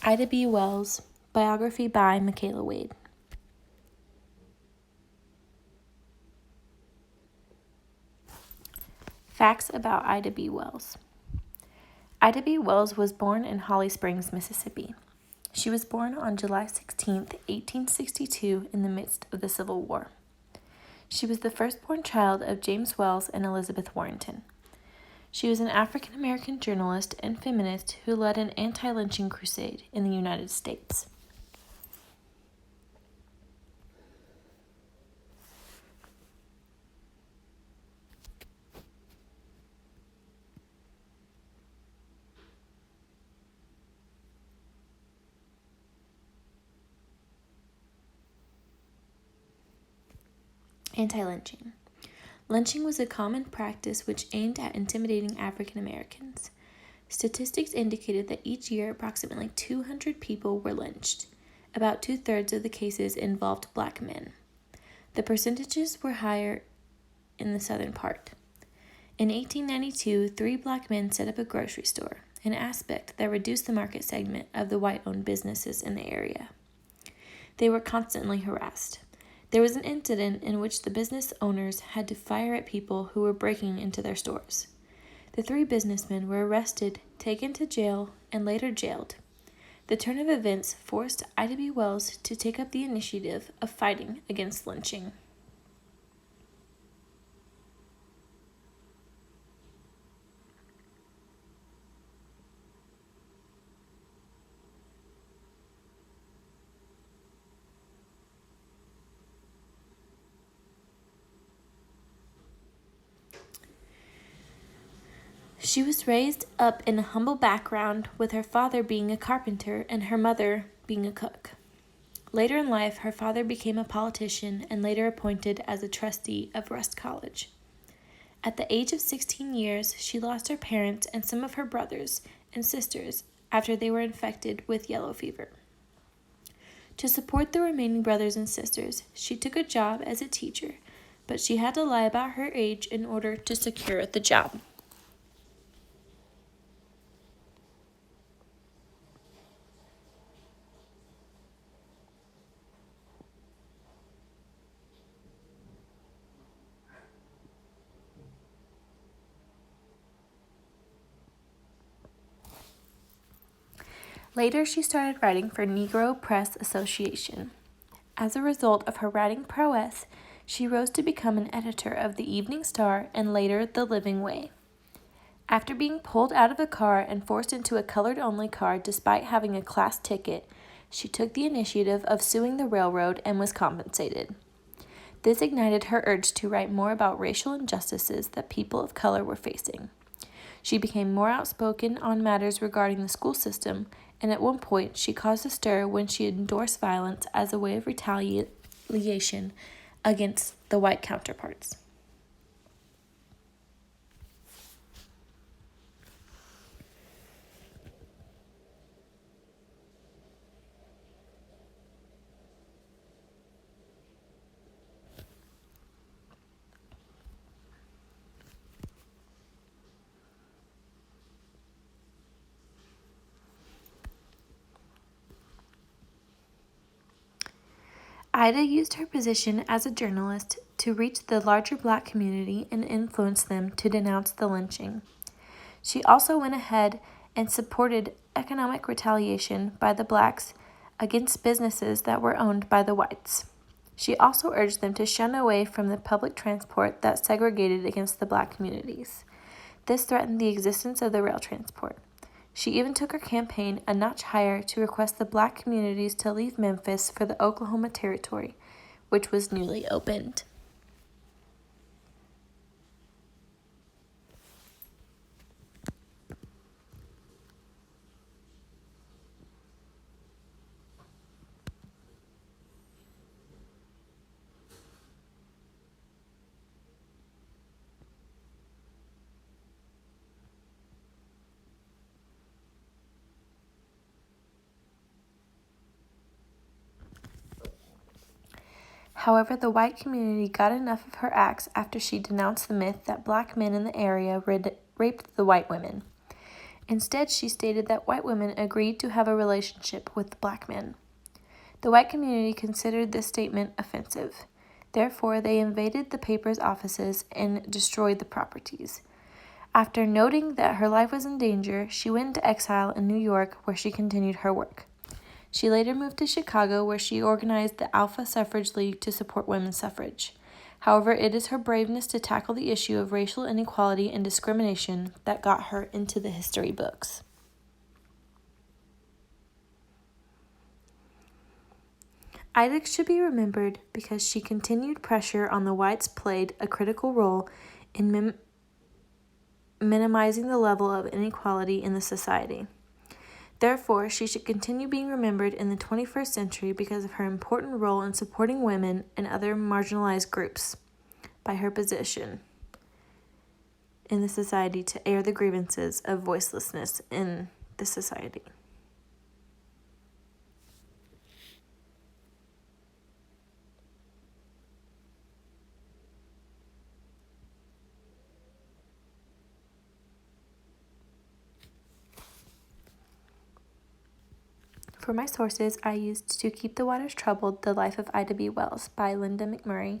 Ida B. Wells, Biography by Makayla Wade. Facts about Ida B. Wells. Ida B. Wells was born in Holly Springs, Mississippi. She was born on July 16, 1862, in the midst of the Civil War. She was the firstborn child of James Wells and Elizabeth Warrenton. She was an African-American journalist and feminist who led an anti-lynching crusade in the United States. Anti-lynching. Lynching was a common practice which aimed at intimidating African Americans. Statistics indicated that each year approximately 200 people were lynched. About 2/3 of the cases involved black men. The percentages were higher in the southern part. In 1892, 3 black men set up a grocery store, an aspect that reduced the market segment of the white-owned businesses in the area. They were constantly harassed. There was an incident in which the business owners had to fire at people who were breaking into their stores. The 3 businessmen were arrested, taken to jail, and later jailed. The turn of events forced Ida B. Wells to take up the initiative of fighting against lynching. She was raised up in a humble background, with her father being a carpenter and her mother being a cook. Later in life, her father became a politician and later appointed as a trustee of Rust College. At the age of 16 years, she lost her parents and some of her brothers and sisters after they were infected with yellow fever. To support the remaining brothers and sisters, she took a job as a teacher, but she had to lie about her age in order to secure the job. Later, she started writing for Negro Press Association. As a result of her writing prowess, she rose to become an editor of the Evening Star and later the Living Way. After being pulled out of a car and forced into a colored-only car despite having a class ticket, she took the initiative of suing the railroad and was compensated. This ignited her urge to write more about racial injustices that people of color were facing. She became more outspoken on matters regarding the school system, and at one point she caused a stir when she endorsed violence as a way of retaliation against the white counterparts. Ida used her position as a journalist to reach the larger black community and influence them to denounce the lynching. She also went ahead and supported economic retaliation by the blacks against businesses that were owned by the whites. She also urged them to shun away from the public transport that segregated against the black communities. This threatened the existence of the rail transport. She even took her campaign a notch higher to request the black communities to leave Memphis for the Oklahoma Territory, which was newly opened. However, the white community got enough of her acts after she denounced the myth that black men in the area raped the white women. Instead, she stated that white women agreed to have a relationship with black men. The white community considered this statement offensive. Therefore, they invaded the paper's offices and destroyed the properties. After noting that her life was in danger, she went into exile in New York, where she continued her work. She later moved to Chicago, where she organized the Alpha Suffrage League to support women's suffrage. However, it is her braveness to tackle the issue of racial inequality and discrimination that got her into the history books. Ida should be remembered because she continued pressure on the whites played a critical role in minimizing the level of inequality in the society. Therefore, she should continue being remembered in the 21st century because of her important role in supporting women and other marginalized groups by her position in the society to air the grievances of voicelessness in the society. For my sources, I used To Keep the Waters Troubled, The Life of Ida B. Wells by Linda McMurray,